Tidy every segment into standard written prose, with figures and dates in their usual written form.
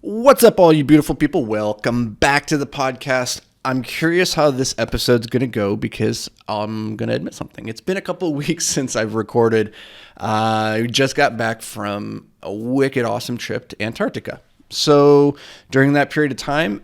What's up, all you beautiful people? Welcome back to the podcast. I'm curious how this episode's going to go because I'm going to admit something. It's been a couple of weeks since I've recorded. I just got back from a wicked awesome trip to Antarctica. So during that period of time,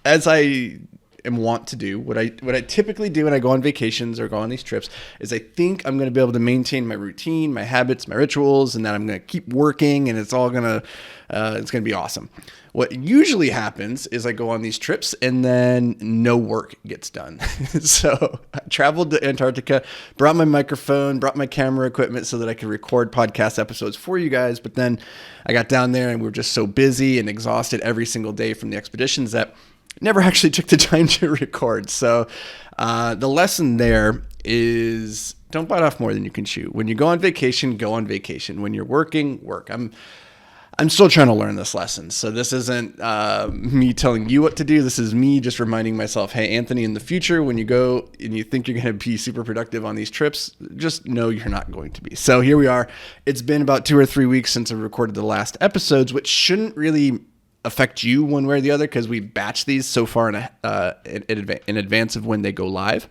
as I am wont to do, what I typically do when I go on vacations or go on these trips is I think I'm going to be able to maintain my routine, my habits, my rituals, and that I'm going to keep working, and it's going to be awesome. What usually happens is I go on these trips and then no work gets done. So I traveled to Antarctica, brought my microphone, brought my camera equipment so that I could record podcast episodes for you guys. But then I got down there and we were just so busy and exhausted every single day from the expeditions that never actually took the time to record. So the lesson there is don't bite off more than you can chew. When you go on vacation, go on vacation. When you're working, work. I'm still trying to learn this lesson. So this isn't me telling you what to do. This is me just reminding myself, hey, Anthony, in the future, when you go and you think you're going to be super productive on these trips, just know you're not going to be. So here we are. It's been about 2 or 3 weeks since I recorded the last episodes, which shouldn't really affect you one way or the other because we batch these so far in advance of when they go live.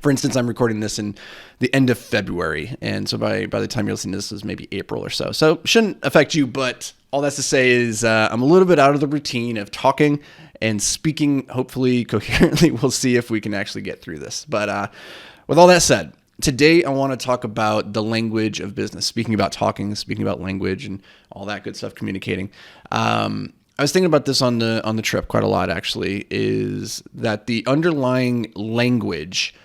For instance, I'm recording this in the end of February, and so by the time you're listening to this is maybe April or so. So shouldn't affect you, but all that's to say is I'm a little bit out of the routine of talking and speaking, hopefully coherently. We'll see if we can actually get through this. But with all that said, today I want to talk about the language of business, speaking about talking, speaking about language and all that good stuff, communicating. I was thinking about this on the trip quite a lot, actually, is that the underlying language,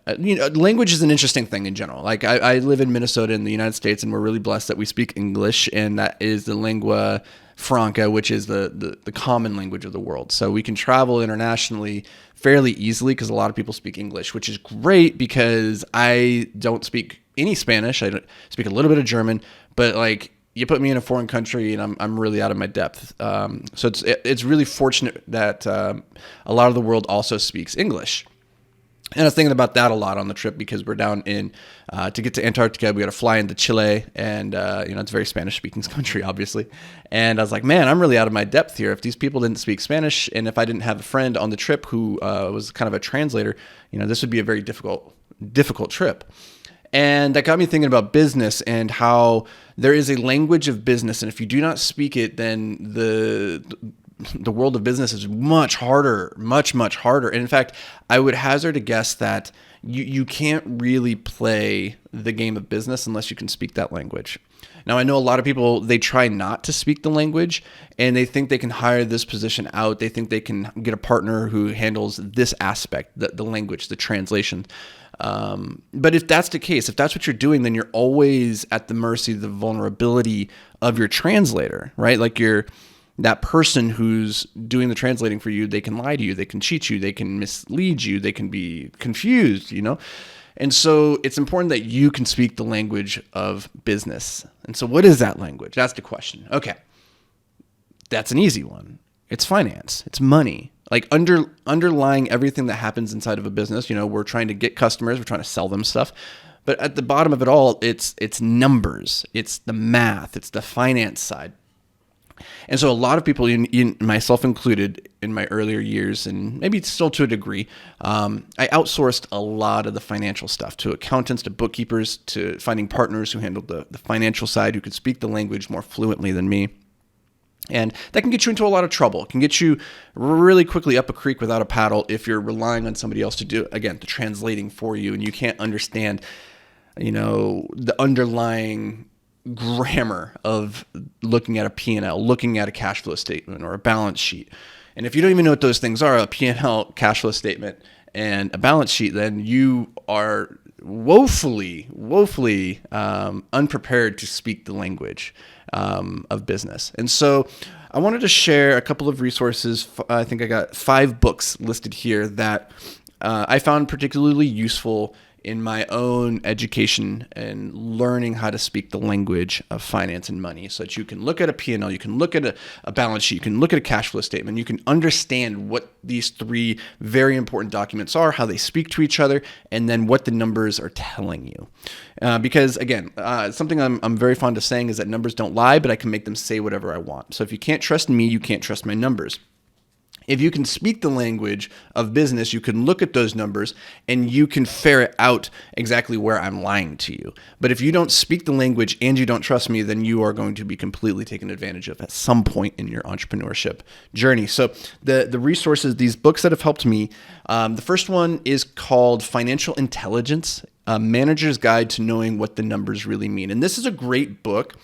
language is an interesting thing in general. Like I live in Minnesota in the United States, and we're really blessed that we speak English, and that is the lingua franca, which is the common language of the world. So we can travel internationally fairly easily because a lot of people speak English, which is great because I don't speak any Spanish. I don't speak a little bit of German, but like, you put me in a foreign country and I'm really out of my depth. So it's really fortunate that a lot of the world also speaks English. And I was thinking about that a lot on the trip because we're down in, to get to Antarctica, we got to fly into Chile, and it's a very Spanish-speaking country, obviously. And I was like, man, I'm really out of my depth here. If these people didn't speak Spanish, and if I didn't have a friend on the trip who was kind of a translator, this would be a very difficult trip. And that got me thinking about business and how there is a language of business, and if you do not speak it, then the world of business is much harder, much harder. And in fact, I would hazard a guess that you can't really play the game of business unless you can speak that language. Now, I know a lot of people, they try not to speak the language, and they think they can hire this position out. They think they can get a partner who handles this aspect, the language, the translation. But if that's the case, if that's what you're doing, then you're always at the mercy of the vulnerability of your translator, right? Like that person who's doing the translating for you, they can lie to you, they can cheat you, they can mislead you, they can be confused, And so it's important that you can speak the language of business. And so what is that language? That's the question. Okay. That's an easy one. It's finance. It's money. Like underlying everything that happens inside of a business, we're trying to get customers, we're trying to sell them stuff. But at the bottom of it all, it's numbers. It's the math. It's the finance side. And so a lot of people, myself included, in my earlier years, and maybe still to a degree, I outsourced a lot of the financial stuff to accountants, to bookkeepers, to finding partners who handled the financial side, who could speak the language more fluently than me. And that can get you into a lot of trouble. It can get you really quickly up a creek without a paddle if you're relying on somebody else to do, again, the translating for you, and you can't understand, the underlying grammar of looking at a P&L, looking at a cash flow statement or a balance sheet. And if you don't even know what those things are, a P&L, cash flow statement, and a balance sheet, then you are woefully unprepared to speak the language of business. And so I wanted to share a couple of resources. I think I got 5 books listed here that I found particularly useful in my own education and learning how to speak the language of finance and money, so that you can look at a P&L, you can look at a balance sheet, you can look at a cash flow statement, you can understand what these three very important documents are, how they speak to each other, and then what the numbers are telling you. Because again, something I'm very fond of saying is that numbers don't lie, but I can make them say whatever I want. So if you can't trust me, you can't trust my numbers. If you can speak the language of business, you can look at those numbers and you can ferret out exactly where I'm lying to you. But if you don't speak the language and you don't trust me, then you are going to be completely taken advantage of at some point in your entrepreneurship journey. So the resources, these books that have helped me, the first one is called Financial Intelligence, A Manager's Guide to Knowing What the Numbers Really Mean. And this is a great book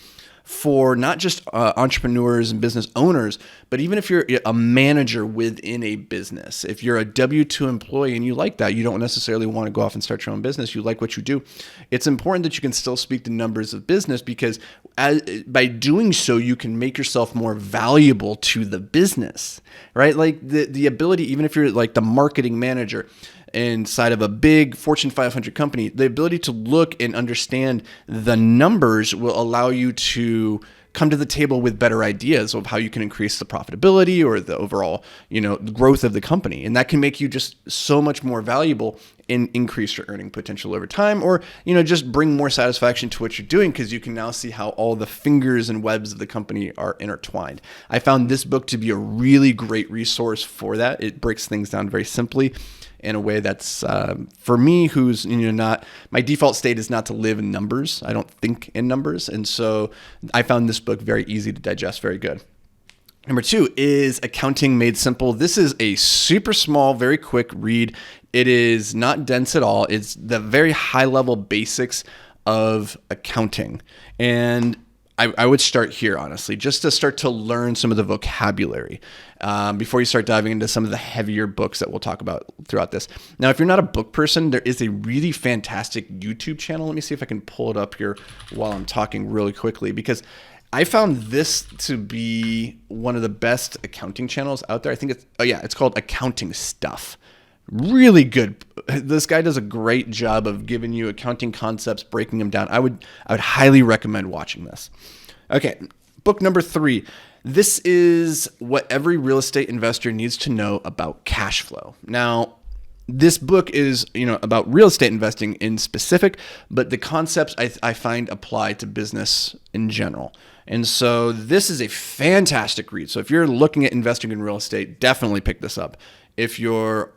for not just entrepreneurs and business owners, but even if you're a manager within a business. If you're a W-2 employee and you like that, you don't necessarily want to go off and start your own business, you like what you do, it's important that you can still speak the numbers of business, because by doing so, you can make yourself more valuable to the business, right? Like the ability, even if you're like the marketing manager inside of a big Fortune 500 company, the ability to look and understand the numbers will allow you to come to the table with better ideas of how you can increase the profitability or the overall, growth of the company. And that can make you just so much more valuable and increase your earning potential over time, or, just bring more satisfaction to what you're doing, because you can now see how all the fingers and webs of the company are intertwined. I found this book to be a really great resource for that. It breaks things down very simply in a way that's, for me, who's, not, my default state is not to live in numbers. I don't think in numbers. And so I found this book very easy to digest, very good. Number 2 is Accounting Made Simple. This is a super small, very quick read. It is not dense at all. It's the very high level basics of accounting. And I would start here, honestly, just to start to learn some of the vocabulary before you start diving into some of the heavier books that we'll talk about throughout this. Now, if you're not a book person, there is a really fantastic YouTube channel. Let me see if I can pull it up here while I'm talking really quickly, because I found this to be one of the best accounting channels out there. I think it's called Accounting Stuff. Really good. This guy does a great job of giving you accounting concepts, breaking them down. I would highly recommend watching this. Okay, book number 3. This is what every real estate investor needs to know about cash flow. Now, this book is, about real estate investing in specific, but the concepts I find apply to business in general. And so this is a fantastic read. So if you're looking at investing in real estate, definitely pick this up. If you're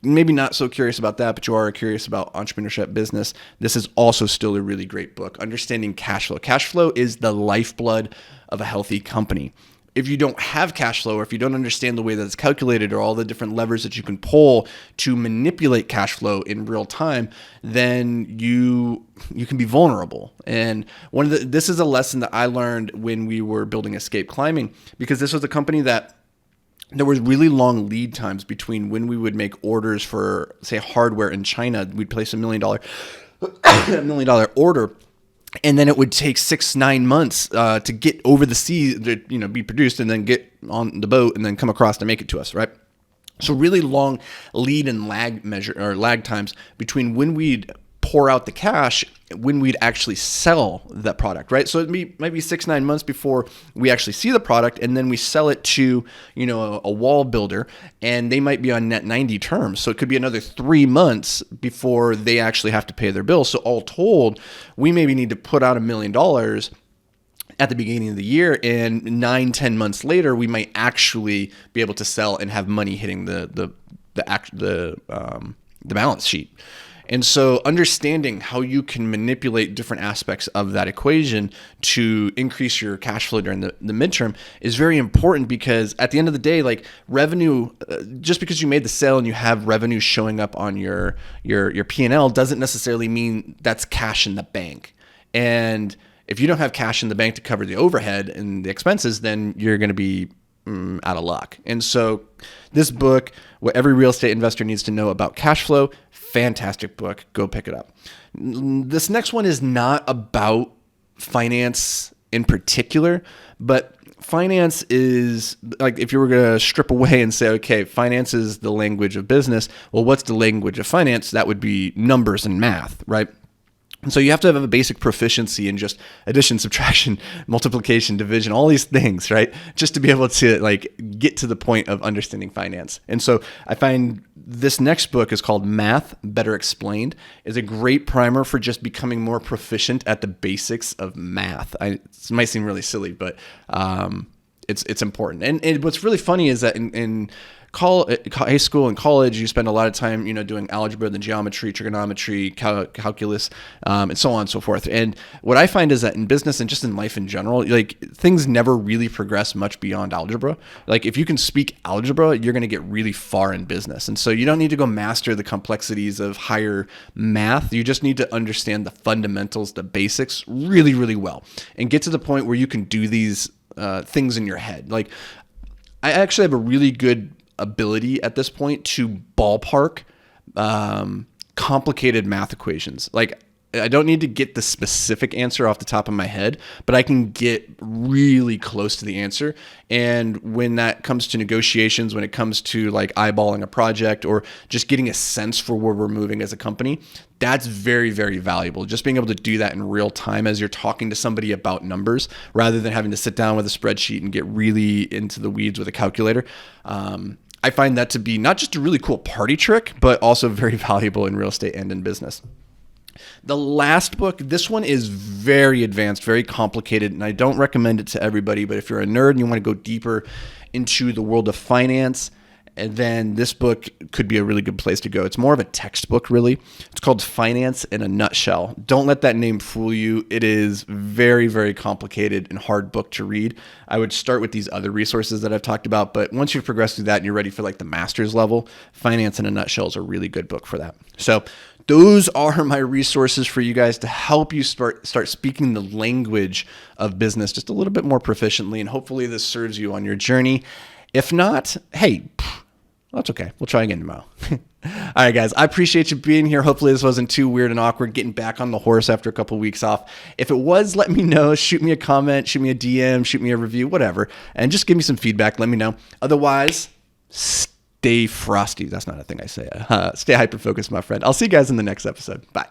maybe not so curious about that, but you are curious about entrepreneurship, business, this is also still a really great book. Understanding cash flow. Cash flow is the lifeblood of a healthy company. If you don't have cash flow, or if you don't understand the way that it's calculated, or all the different levers that you can pull to manipulate cash flow in real time, then you can be vulnerable. And this is a lesson that I learned when we were building Escape Climbing, because this was a company that there was really long lead times between when we would make orders for, say, hardware in China. We'd place $1 million order, and then it would take 6-9 months to get over the sea to be produced, and then get on the boat and then come across to make it to us, right? So really long lead and lag times between when we'd pour out the cash, when we'd actually sell that product, right? So it might be 6-9 months before we actually see the product, and then we sell it to, a wall builder, and they might be on net 90 terms. So it could be another 3 months before they actually have to pay their bill. So all told, we maybe need to put out $1 million at the beginning of the year, and 9-10 months later, we might actually be able to sell and have money hitting the balance sheet. And so understanding how you can manipulate different aspects of that equation to increase your cash flow during the midterm is very important, because at the end of the day, like revenue, just because you made the sale and you have revenue showing up on your P&L doesn't necessarily mean that's cash in the bank. And if you don't have cash in the bank to cover the overhead and the expenses, then you're going to be out of luck. And so this book, what every real estate investor needs to know about cash flow, fantastic book. Go pick it up. This next one is not about finance in particular, but finance is like, if you were going to strip away and say, okay, finance is the language of business. Well, what's the language of finance? That would be numbers and math, right? And so you have to have a basic proficiency in just addition, subtraction, multiplication, division, all these things, right? Just to be able to like get to the point of understanding finance. And so I find this next book is called Math Better Explained, is a great primer for just becoming more proficient at the basics of math. It might seem really silly, but it's important. And what's really funny is that in high school and college, you spend a lot of time, doing algebra, then geometry, trigonometry, calculus, and so on and so forth. And what I find is that in business and just in life in general, like things never really progress much beyond algebra. Like if you can speak algebra, you're going to get really far in business. And so you don't need to go master the complexities of higher math. You just need to understand the fundamentals, the basics really, really well, and get to the point where you can do these things in your head. Like I actually have a really good ability at this point to ballpark complicated math equations. Like I don't need to get the specific answer off the top of my head, but I can get really close to the answer. And when that comes to negotiations, when it comes to like eyeballing a project or just getting a sense for where we're moving as a company, that's very, very valuable. Just being able to do that in real time as you're talking to somebody about numbers, rather than having to sit down with a spreadsheet and get really into the weeds with a calculator. I find that to be not just a really cool party trick, but also very valuable in real estate and in business. The last book, this one is very advanced, very complicated, and I don't recommend it to everybody, but if you're a nerd and you want to go deeper into the world of finance, and then this book could be a really good place to go. It's more of a textbook, really. It's called Finance in a Nutshell. Don't let that name fool you. It is very, very complicated and hard book to read. I would start with these other resources that I've talked about, but once you've progressed through that and you're ready for like the master's level, Finance in a Nutshell is a really good book for that. So those are my resources for you guys to help you start speaking the language of business just a little bit more proficiently, and hopefully this serves you on your journey. If not, hey, that's okay. We'll try again tomorrow. All right, guys, I appreciate you being here. Hopefully this wasn't too weird and awkward, getting back on the horse after a couple of weeks off. If it was, let me know. Shoot me a comment, shoot me a DM, shoot me a review, whatever, and just give me some feedback. Let me know. Otherwise, stay frosty. That's not a thing I say. Stay hyper-focused, my friend. I'll see you guys in the next episode. Bye.